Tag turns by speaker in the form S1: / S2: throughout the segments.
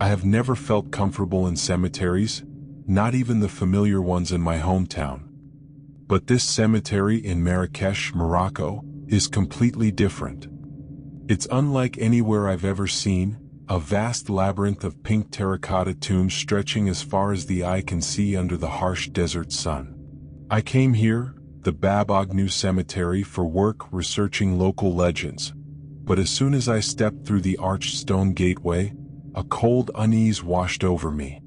S1: I have never felt comfortable in cemeteries, not even the familiar ones in my hometown. But this cemetery in Marrakesh, Morocco, is completely different. It's unlike anywhere I've ever seen, a vast labyrinth of pink terracotta tombs stretching as far as the eye can see under the harsh desert sun. I came here, the Bab Agnew Cemetery, for work researching local legends. But as soon as I stepped through the arched stone gateway, a cold unease washed over me.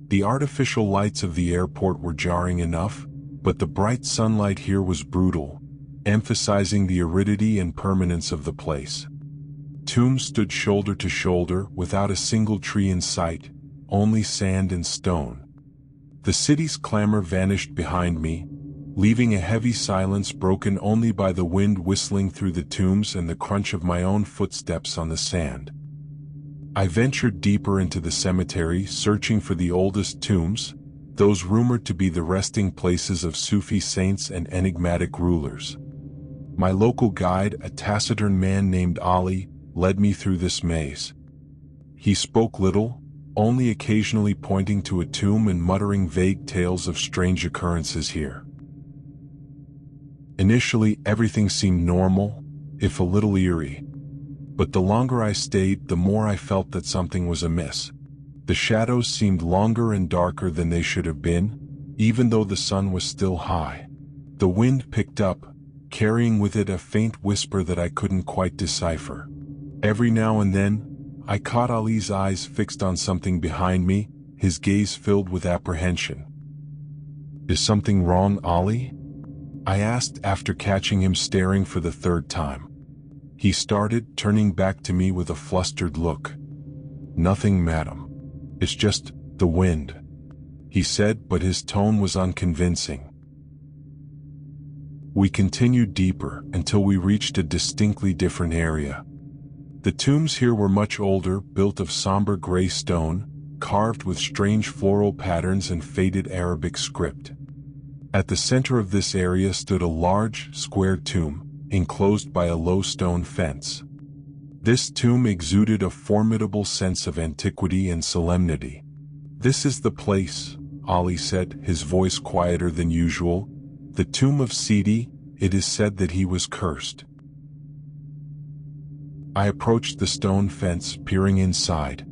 S1: The artificial lights of the airport were jarring enough, but the bright sunlight here was brutal, emphasizing the aridity and permanence of the place. Tombs stood shoulder to shoulder without a single tree in sight, only sand and stone. The city's clamor vanished behind me, leaving a heavy silence broken only by the wind whistling through the tombs and the crunch of my own footsteps on the sand. I ventured deeper into the cemetery, searching for the oldest tombs, those rumored to be the resting places of Sufi saints and enigmatic rulers. My local guide, a taciturn man named Ali, led me through this maze. He spoke little, only occasionally pointing to a tomb and muttering vague tales of strange occurrences here. Initially, everything seemed normal, if a little eerie. But the longer I stayed, the more I felt that something was amiss. The shadows seemed longer and darker than they should have been, even though the sun was still high. The wind picked up, carrying with it a faint whisper that I couldn't quite decipher. Every now and then, I caught Ali's eyes fixed on something behind me, his gaze filled with apprehension. "Is something wrong, Ali?" I asked after catching him staring for the third time. He started, turning back to me with a flustered look. "Nothing, madam. It's just the wind," he said, but his tone was unconvincing. We continued deeper until we reached a distinctly different area. The tombs here were much older, built of somber gray stone, carved with strange floral patterns and faded Arabic script. At the center of this area stood a large, square tomb, enclosed by a low stone fence. This tomb exuded a formidable sense of antiquity and solemnity. "This is the place," Ali said, his voice quieter than usual. "The tomb of Sidi. It is said that he was cursed." I approached the stone fence, peering inside.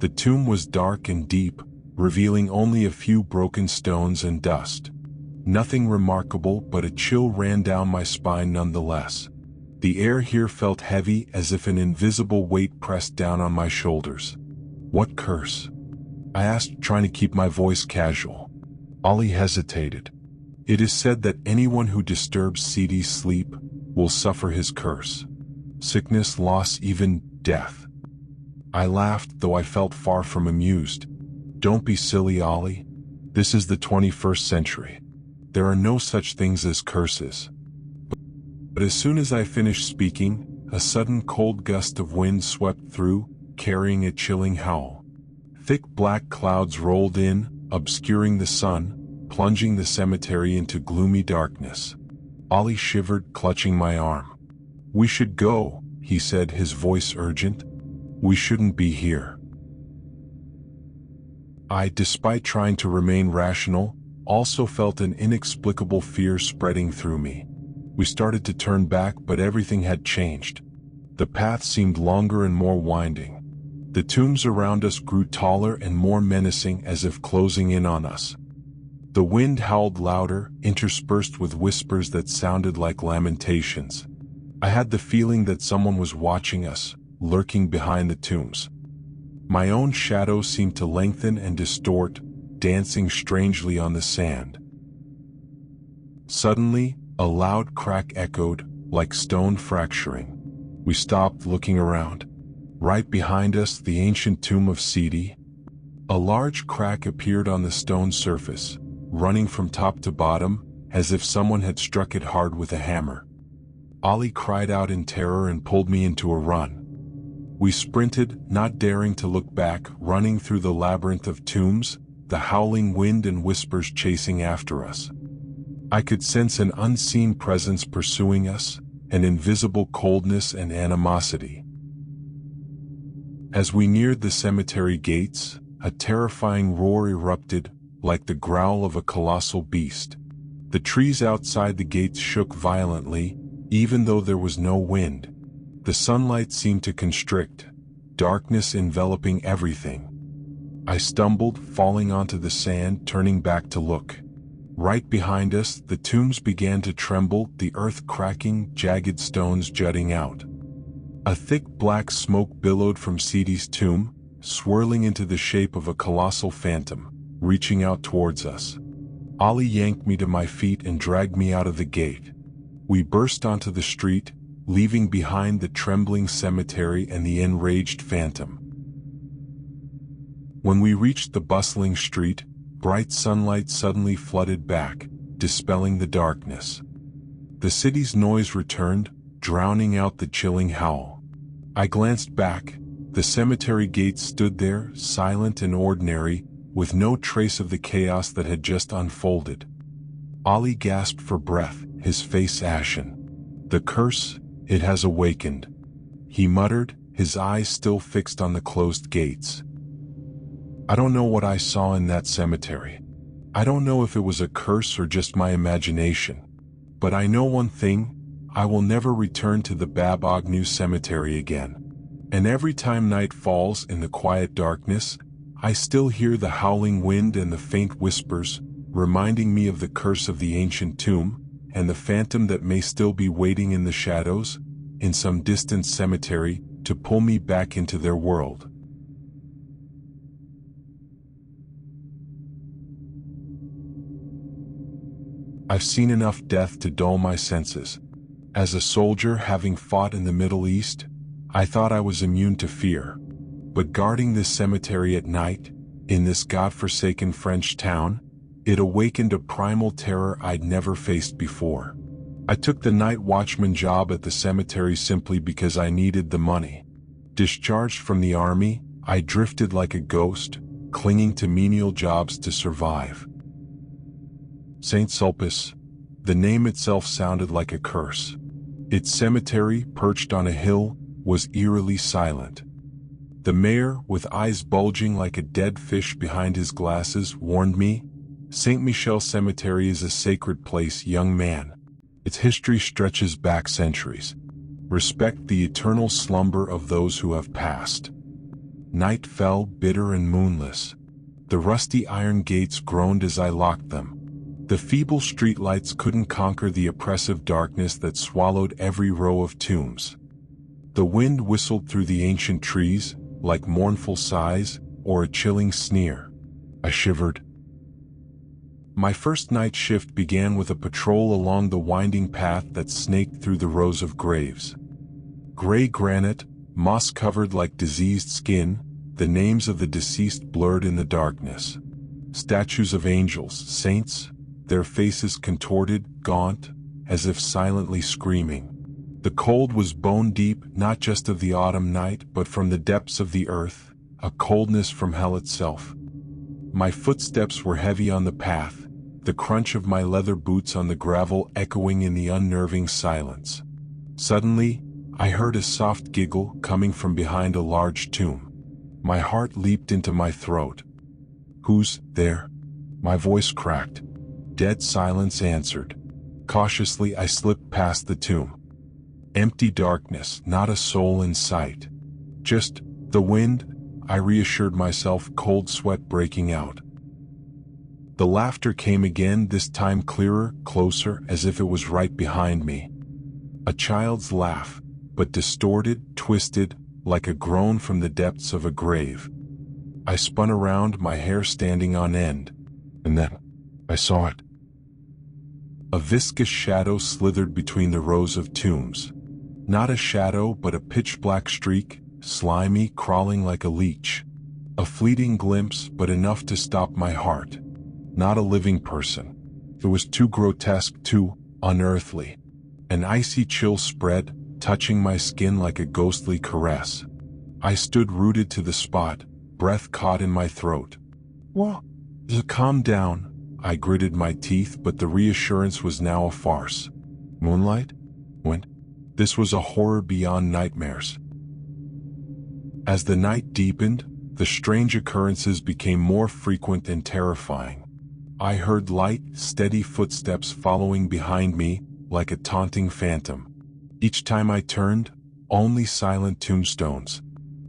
S1: The tomb was dark and deep, revealing only a few broken stones and dust. Nothing remarkable, but a chill ran down my spine nonetheless. The air here felt heavy, as if an invisible weight pressed down on my shoulders. "What curse?" I asked, trying to keep my voice casual. Ali hesitated. "It is said that anyone who disturbs Sidi's sleep will suffer his curse. Sickness, loss, even death." I laughed, though I felt far from amused. "Don't be silly, Ali. This is the 21st century. There are no such things as curses." But as soon as I finished speaking, a sudden cold gust of wind swept through, carrying a chilling howl. Thick black clouds rolled in, obscuring the sun, plunging the cemetery into gloomy darkness. Ali shivered, clutching my arm. "We should go," he said, his voice urgent. "We shouldn't be here." I, despite trying to remain rational, also felt an inexplicable fear spreading through me. We started to turn back, but everything had changed. The path seemed longer and more winding. The tombs around us grew taller and more menacing, as if closing in on us. The wind howled louder, interspersed with whispers that sounded like lamentations. I had the feeling that someone was watching us, lurking behind the tombs. My own shadow seemed to lengthen and distort, dancing strangely on the sand. Suddenly, a loud crack echoed, like stone fracturing. We stopped, looking around. Right behind us, the ancient tomb of Sidi. A large crack appeared on the stone surface, running from top to bottom, as if someone had struck it hard with a hammer. Ali cried out in terror and pulled me into a run. We sprinted, not daring to look back, running through the labyrinth of tombs, the howling wind and whispers chasing after us. I could sense an unseen presence pursuing us, an invisible coldness and animosity. As we neared the cemetery gates, a terrifying roar erupted, like the growl of a colossal beast. The trees outside the gates shook violently, even though there was no wind. The sunlight seemed to constrict, darkness enveloping everything. I stumbled, falling onto the sand, turning back to look. Right behind us, the tombs began to tremble, the earth cracking, jagged stones jutting out. A thick black smoke billowed from Seti's tomb, swirling into the shape of a colossal phantom, reaching out towards us. Ali yanked me to my feet and dragged me out of the gate. We burst onto the street, leaving behind the trembling cemetery and the enraged phantom. When we reached the bustling street, bright sunlight suddenly flooded back, dispelling the darkness. The city's noise returned, drowning out the chilling howl. I glanced back. The cemetery gates stood there, silent and ordinary, with no trace of the chaos that had just unfolded. Ali gasped for breath, his face ashen. "The curse, it has awakened," he muttered, his eyes still fixed on the closed gates. I don't know what I saw in that cemetery. I don't know if it was a curse or just my imagination. But I know one thing: I will never return to the Bab Agnew cemetery again. And every time night falls in the quiet darkness, I still hear the howling wind and the faint whispers, reminding me of the curse of the ancient tomb, and the phantom that may still be waiting in the shadows, in some distant cemetery, to pull me back into their world. I've seen enough death to dull my senses. As a soldier having fought in the Middle East, I thought I was immune to fear. But guarding this cemetery at night, in this godforsaken French town, it awakened a primal terror I'd never faced before. I took the night watchman job at the cemetery simply because I needed the money. Discharged from the army, I drifted like a ghost, clinging to menial jobs to survive. Saint Sulpice, the name itself sounded like a curse. Its cemetery, perched on a hill, was eerily silent. The mayor, with eyes bulging like a dead fish behind his glasses, warned me, "Saint Michel Cemetery is a sacred place, young man. Its history stretches back centuries. Respect the eternal slumber of those who have passed." Night fell, bitter and moonless. The rusty iron gates groaned as I locked them. The feeble streetlights couldn't conquer the oppressive darkness that swallowed every row of tombs. The wind whistled through the ancient trees, like mournful sighs, or a chilling sneer. I shivered. My first night shift began with a patrol along the winding path that snaked through the rows of graves. Gray granite, moss-covered like diseased skin, the names of the deceased blurred in the darkness. Statues of angels, saints, their faces contorted, gaunt, as if silently screaming. The cold was bone-deep, not just of the autumn night, but from the depths of the earth, a coldness from hell itself. My footsteps were heavy on the path, the crunch of my leather boots on the gravel echoing in the unnerving silence. Suddenly, I heard a soft giggle coming from behind a large tomb. My heart leaped into my throat. "Who's there?" My voice cracked. Dead silence answered. Cautiously, I slipped past the tomb. Empty darkness, not a soul in sight. Just the wind, I reassured myself, cold sweat breaking out. The laughter came again, this time clearer, closer, as if it was right behind me. A child's laugh, but distorted, twisted, like a groan from the depths of a grave. I spun around, my hair standing on end. And then, I saw it. A viscous shadow slithered between the rows of tombs. Not a shadow, but a pitch-black streak, slimy, crawling like a leech. A fleeting glimpse, but enough to stop my heart. Not a living person. It was too grotesque, too unearthly. An icy chill spread, touching my skin like a ghostly caress. I stood rooted to the spot, breath caught in my throat. "Well, calm down," I gritted my teeth, but the reassurance was now a farce. Moonlight? When? This was a horror beyond nightmares. As the night deepened, the strange occurrences became more frequent and terrifying. I heard light, steady footsteps following behind me, like a taunting phantom. Each time I turned, only silent tombstones.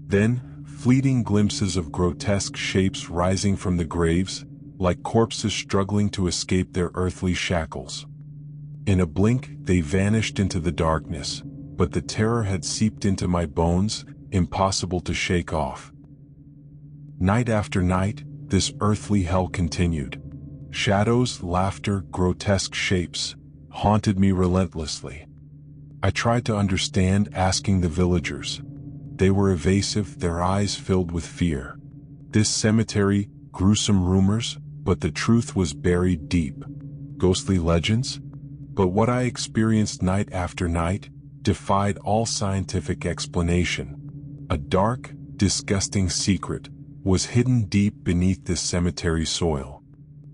S1: Then, fleeting glimpses of grotesque shapes rising from the graves, like corpses struggling to escape their earthly shackles. In a blink, they vanished into the darkness, but the terror had seeped into my bones, impossible to shake off. Night after night, this earthly hell continued. Shadows, laughter, grotesque shapes haunted me relentlessly. I tried to understand, asking the villagers. They were evasive, their eyes filled with fear. This cemetery, gruesome rumors, but the truth was buried deep. Ghostly legends? But what I experienced night after night defied all scientific explanation. A dark, disgusting secret was hidden deep beneath this cemetery soil.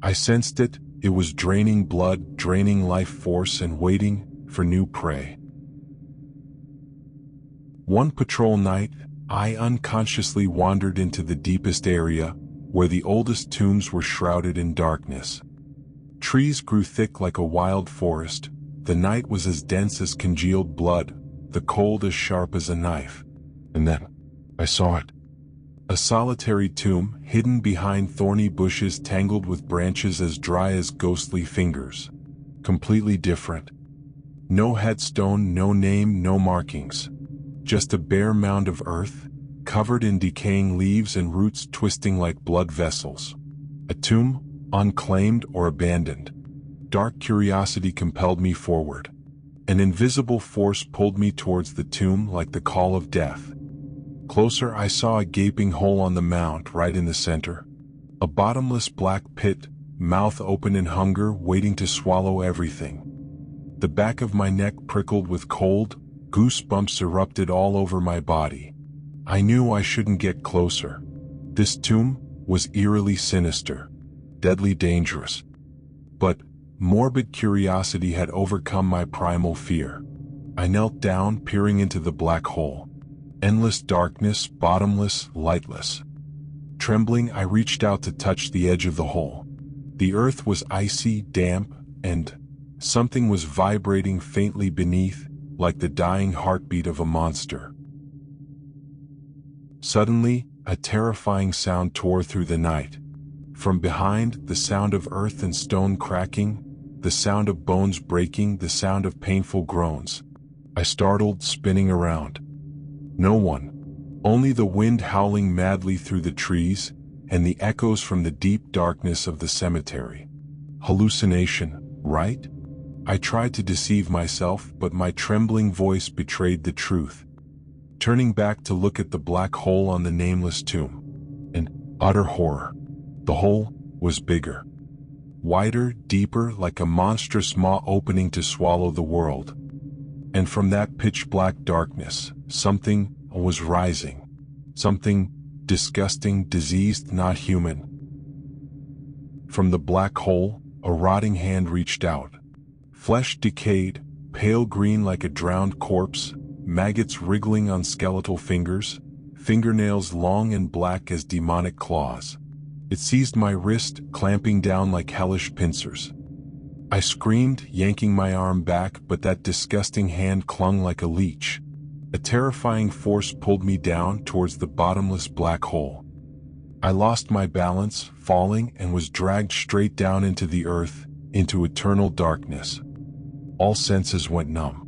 S1: I sensed it. It was draining blood, draining life force, and waiting for new prey. One patrol night, I unconsciously wandered into the deepest area, where the oldest tombs were shrouded in darkness. Trees grew thick like a wild forest. The night was as dense as congealed blood, the cold as sharp as a knife. And then, I saw it. A solitary tomb, hidden behind thorny bushes tangled with branches as dry as ghostly fingers. Completely different. No headstone, no name, no markings. Just a bare mound of earth, covered in decaying leaves and roots twisting like blood vessels. A tomb, unclaimed or abandoned. Dark curiosity compelled me forward. An invisible force pulled me towards the tomb like the call of death. Closer, I saw a gaping hole on the mound right in the center. A bottomless black pit, mouth open in hunger, waiting to swallow everything. The back of my neck prickled with cold, goosebumps erupted all over my body. I knew I shouldn't get closer. This tomb was eerily sinister, deadly dangerous. But morbid curiosity had overcome my primal fear. I knelt down, peering into the black hole. Endless darkness, bottomless, lightless. Trembling, I reached out to touch the edge of the hole. The earth was icy, damp, and something was vibrating faintly beneath, like the dying heartbeat of a monster. Suddenly, a terrifying sound tore through the night. From behind, the sound of earth and stone cracking, the sound of bones breaking, the sound of painful groans. I startled, spinning around. No one. Only the wind howling madly through the trees, and the echoes from the deep darkness of the cemetery. Hallucination, right? I tried to deceive myself, but my trembling voice betrayed the truth. Turning back to look at the black hole on the nameless tomb. An utter horror. The hole was bigger. Wider, deeper, like a monstrous maw opening to swallow the world. And from that pitch-black darkness, something was rising. Something disgusting, diseased, not human. From the black hole, a rotting hand reached out. Flesh decayed, pale green like a drowned corpse, maggots wriggling on skeletal fingers, fingernails long and black as demonic claws. It seized my wrist, clamping down like hellish pincers. I screamed, yanking my arm back, but that disgusting hand clung like a leech. A terrifying force pulled me down towards the bottomless black hole. I lost my balance, falling, and was dragged straight down into the earth, into eternal darkness. All senses went numb.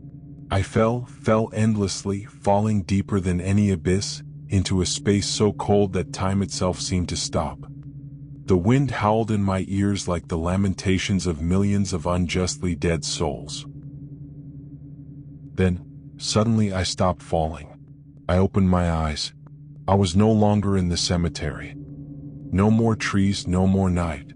S1: I fell endlessly, falling deeper than any abyss, into a space so cold that time itself seemed to stop. The wind howled in my ears like the lamentations of millions of unjustly dead souls. Then, suddenly I stopped falling. I opened my eyes. I was no longer in the cemetery. No more trees, no more night.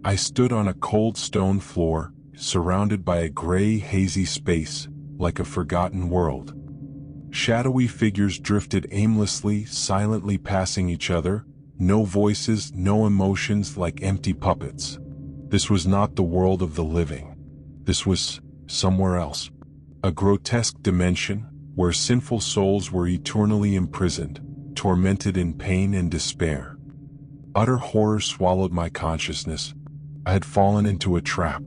S1: I stood on a cold stone floor, surrounded by a gray, hazy space, like a forgotten world. Shadowy figures drifted aimlessly, silently passing each other. No voices, no emotions, like empty puppets. This was not the world of the living. This was somewhere else. A grotesque dimension, where sinful souls were eternally imprisoned. tormented in pain and despair. Utter horror swallowed my consciousness. I had fallen into a trap,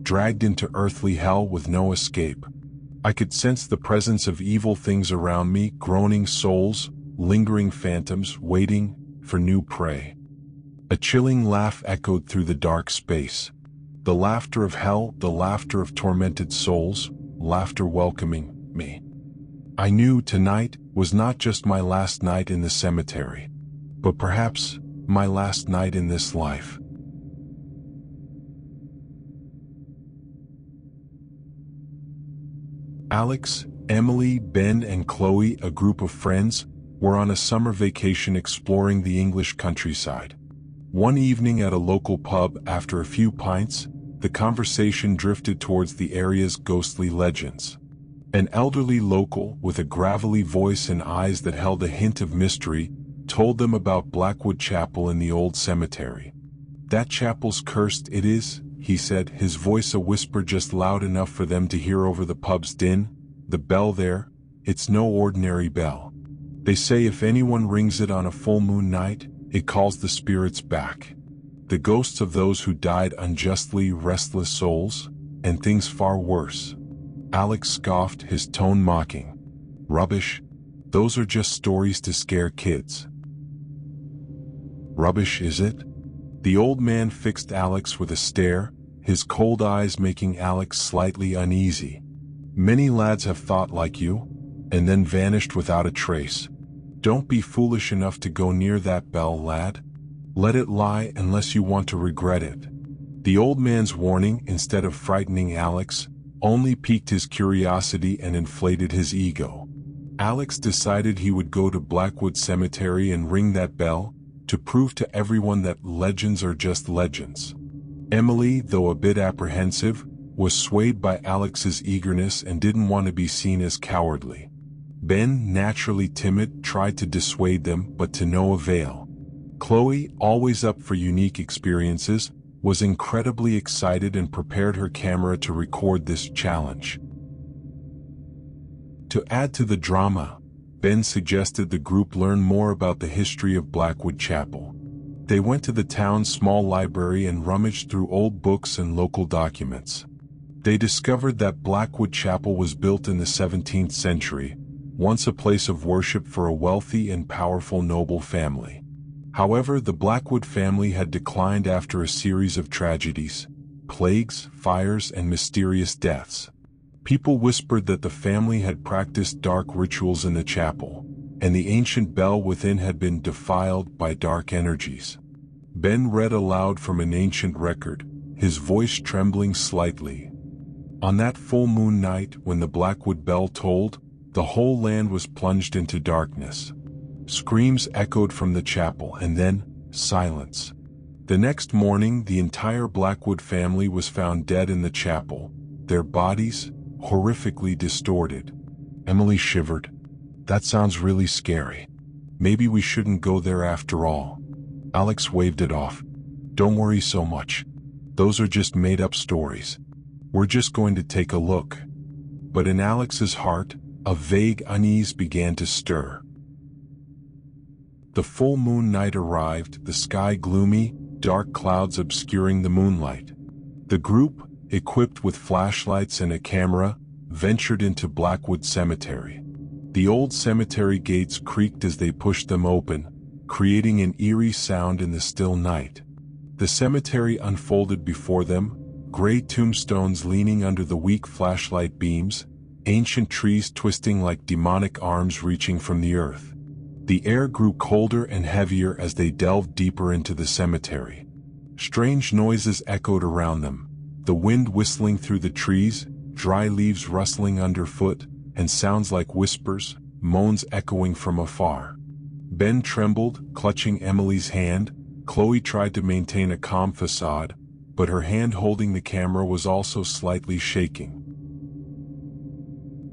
S1: dragged into earthly hell with no escape. I could sense the presence of evil things around me, groaning souls, lingering phantoms, waiting for new prey. A chilling laugh echoed through the dark space. The laughter of hell, the laughter of tormented souls, laughter welcoming me. I knew tonight was not just my last night in the cemetery, but perhaps my last night in this life. Alex, Emily, Ben, and Chloe, a group of friends, were on a summer vacation exploring the English countryside. One evening at a local pub, after a few pints, the conversation drifted towards the area's ghostly legends. An elderly local, with a gravelly voice and eyes that held a hint of mystery, told them about Blackwood Chapel in the old cemetery. "That chapel's cursed, it is," he said, his voice a whisper just loud enough for them to hear over the pub's din. "The bell there, it's no ordinary bell. They say if anyone rings it on a full moon night, it calls the spirits back. The ghosts of those who died unjustly, restless souls, and things far worse." Alex scoffed, his tone mocking. "Rubbish. Those are just stories to scare kids." "Rubbish, is it?" The old man fixed Alex with a stare, his cold eyes making Alex slightly uneasy. "Many lads have thought like you, and then vanished without a trace. Don't be foolish enough to go near that bell, lad. Let it lie unless you want to regret it." The old man's warning, instead of frightening Alex, only piqued his curiosity and inflated his ego. Alex decided he would go to Blackwood Cemetery and ring that bell, to prove to everyone that legends are just legends. Emily, though a bit apprehensive, was swayed by Alex's eagerness and didn't want to be seen as cowardly. Ben, naturally timid, tried to dissuade them, but to no avail. Chloe, always up for unique experiences, was incredibly excited and prepared her camera to record this challenge. To add to the drama, Ben suggested the group learn more about the history of Blackwood Chapel. They went to the town's small library and rummaged through old books and local documents. They discovered that Blackwood Chapel was built in the 17th century, once a place of worship for a wealthy and powerful noble family. However, the Blackwood family had declined after a series of tragedies, plagues, fires, and mysterious deaths. People whispered that the family had practiced dark rituals in the chapel, and the ancient bell within had been defiled by dark energies. Ben read aloud from an ancient record, his voice trembling slightly. On that full moon night when the Blackwood bell tolled, the whole land was plunged into darkness. Screams echoed from the chapel, and then silence. The next morning, the entire Blackwood family was found dead in the chapel, their bodies horrifically distorted. Emily shivered. "That sounds really scary. Maybe we shouldn't go there after all." Alex waved it off. "Don't worry so much. Those are just made-up stories. We're just going to take a look." But in Alex's heart, a vague unease began to stir. The full moon night arrived, the sky gloomy, dark clouds obscuring the moonlight. The group, equipped with flashlights and a camera, ventured into Blackwood Cemetery. The old cemetery gates creaked as they pushed them open, creating an eerie sound in the still night. The cemetery unfolded before them, gray tombstones leaning under the weak flashlight beams, ancient trees twisting like demonic arms reaching from the earth. The air grew colder and heavier as they delved deeper into the cemetery. Strange noises echoed around them, the wind whistling through the trees, dry leaves rustling underfoot, and sounds like whispers, moans echoing from afar. Ben trembled, clutching Emily's hand. Chloe tried to maintain a calm facade, but her hand holding the camera was also slightly shaking.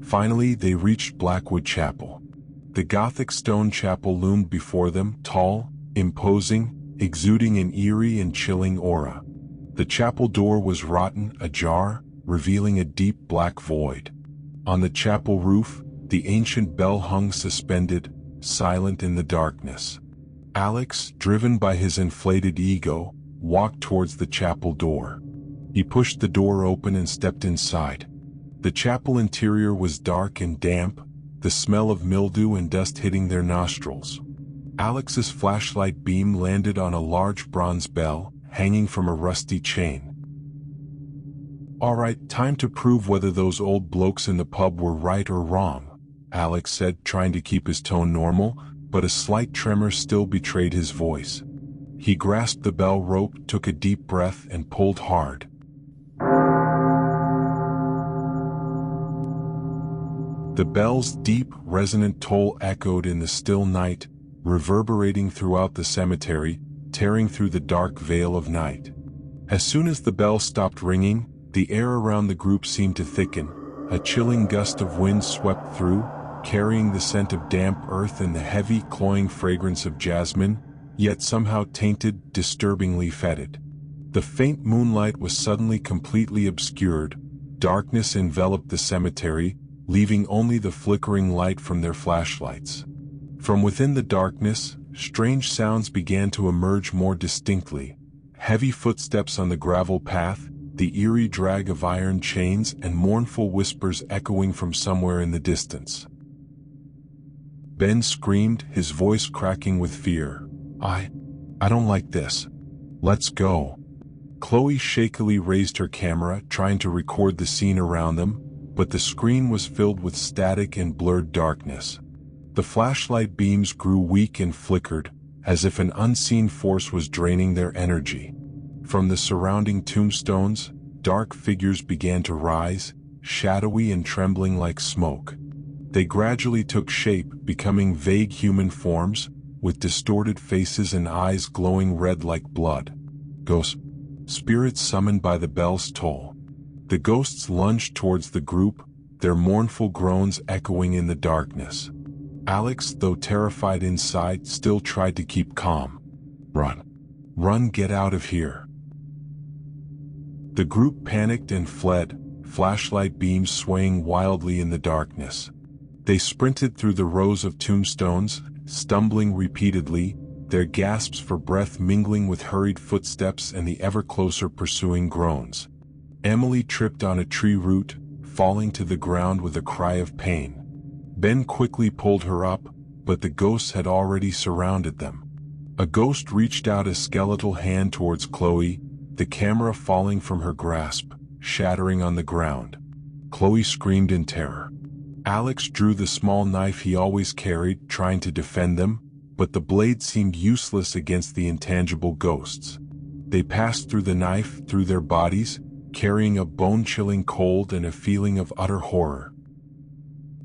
S1: Finally, they reached Blackwood Chapel. The Gothic stone chapel loomed before them, tall, imposing, exuding an eerie and chilling aura. The chapel door was rotten, ajar, revealing a deep black void. On the chapel roof, the ancient bell hung suspended, silent in the darkness. Alex, driven by his inflated ego, walked towards the chapel door. He pushed the door open and stepped inside. The chapel interior was dark and damp, the smell of mildew and dust hitting their nostrils. Alex's flashlight beam landed on a large bronze bell, hanging from a rusty chain. "All right, time to prove whether those old blokes in the pub were right or wrong," Alex said, trying to keep his tone normal, but a slight tremor still betrayed his voice. He grasped the bell rope, took a deep breath, and pulled hard. The bell's deep, resonant toll echoed in the still night, reverberating throughout the cemetery, tearing through the dark veil of night. As soon as the bell stopped ringing, the air around the group seemed to thicken. A chilling gust of wind swept through, carrying the scent of damp earth and the heavy, cloying fragrance of jasmine, yet somehow tainted, disturbingly fetid. The faint moonlight was suddenly completely obscured. Darkness enveloped the cemetery, leaving only the flickering light from their flashlights. From within the darkness, strange sounds began to emerge more distinctly. Heavy footsteps on the gravel path, the eerie drag of iron chains, and mournful whispers echoing from somewhere in the distance. Ben screamed, his voice cracking with fear. I don't like this. Let's go." Chloe shakily raised her camera, trying to record the scene around them, but the screen was filled with static and blurred darkness. The flashlight beams grew weak and flickered, as if an unseen force was draining their energy. From the surrounding tombstones, dark figures began to rise, shadowy and trembling like smoke. They gradually took shape, becoming vague human forms, with distorted faces and eyes glowing red like blood. Ghosts. Spirits summoned by the bell's toll. The ghosts lunged towards the group, their mournful groans echoing in the darkness. Alex, though terrified inside, still tried to keep calm. "Run. Run, get out of here." The group panicked and fled, flashlight beams swaying wildly in the darkness. They sprinted through the rows of tombstones, stumbling repeatedly, their gasps for breath mingling with hurried footsteps and the ever-closer pursuing groans. Emily tripped on a tree root, falling to the ground with a cry of pain. Ben quickly pulled her up, but the ghosts had already surrounded them. A ghost reached out a skeletal hand towards Chloe, the camera falling from her grasp, shattering on the ground. Chloe screamed in terror. Alex drew the small knife he always carried, trying to defend them, but the blade seemed useless against the intangible ghosts. They passed through the knife, through their bodies, carrying a bone-chilling cold and a feeling of utter horror.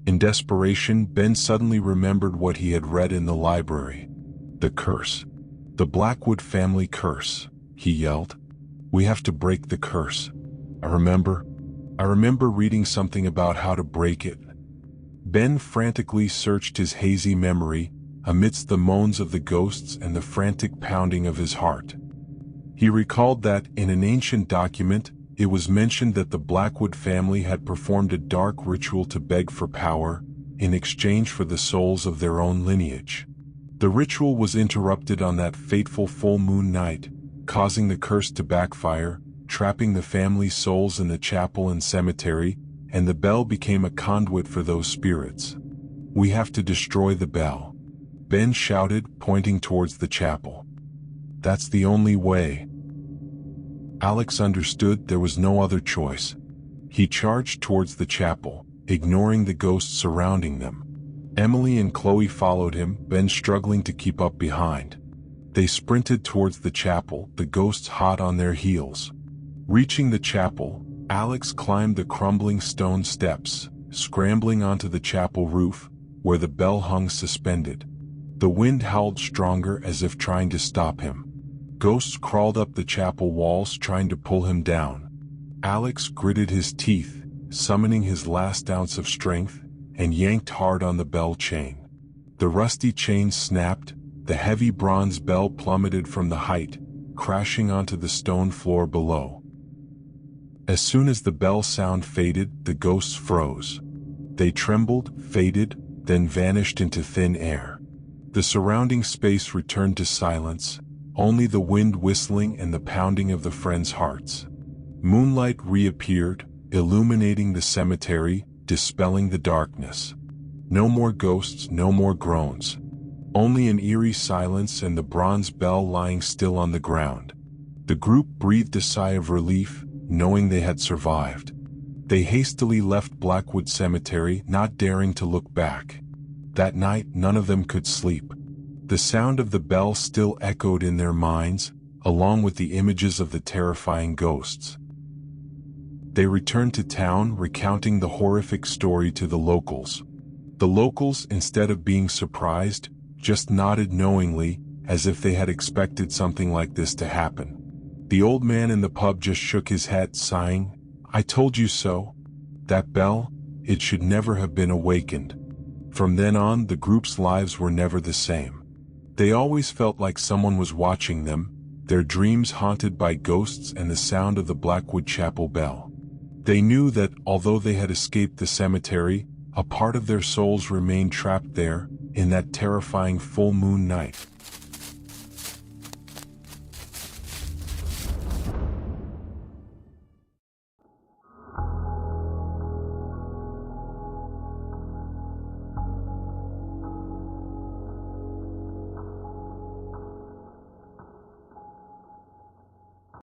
S1: In desperation, Ben suddenly remembered what he had read in the library. The curse. "The Blackwood family curse," he yelled. "We have to break the curse. I remember reading something about how to break it." Ben frantically searched his hazy memory, amidst the moans of the ghosts and the frantic pounding of his heart. He recalled that, in an ancient document, it was mentioned that the Blackwood family had performed a dark ritual to beg for power, in exchange for the souls of their own lineage. The ritual was interrupted on that fateful full moon night, causing the curse to backfire, trapping the family's souls in the chapel and cemetery, and the bell became a conduit for those spirits. "We have to destroy the bell," Ben shouted, pointing towards the chapel. "That's the only way." Alex understood there was no other choice. He charged towards the chapel, ignoring the ghosts surrounding them. Emily and Chloe followed him, Ben struggling to keep up behind. They sprinted towards the chapel, the ghosts hot on their heels. Reaching the chapel, Alex climbed the crumbling stone steps, scrambling onto the chapel roof, where the bell hung suspended. The wind howled stronger as if trying to stop him. Ghosts crawled up the chapel walls trying to pull him down. Alex gritted his teeth, summoning his last ounce of strength, and yanked hard on the bell chain. The rusty chain snapped, the heavy bronze bell plummeted from the height, crashing onto the stone floor below. As soon as the bell sound faded, the ghosts froze. They trembled, faded, then vanished into thin air. The surrounding space returned to silence, only the wind whistling and the pounding of the friends' hearts. Moonlight reappeared, illuminating the cemetery, dispelling the darkness. No more ghosts, no more groans. Only an eerie silence and the bronze bell lying still on the ground. The group breathed a sigh of relief, knowing they had survived. They hastily left Blackwood Cemetery, not daring to look back. That night, none of them could sleep. The sound of the bell still echoed in their minds, along with the images of the terrifying ghosts. They returned to town, recounting the horrific story to the locals. The locals, instead of being surprised, just nodded knowingly, as if they had expected something like this to happen. The old man in the pub just shook his head, sighing, "I told you so. That bell, it should never have been awakened." From then on, the group's lives were never the same. They always felt like someone was watching them, their dreams haunted by ghosts and the sound of the Blackwood Chapel bell. They knew that, although they had escaped the cemetery, a part of their souls remained trapped there, in that terrifying full moon night.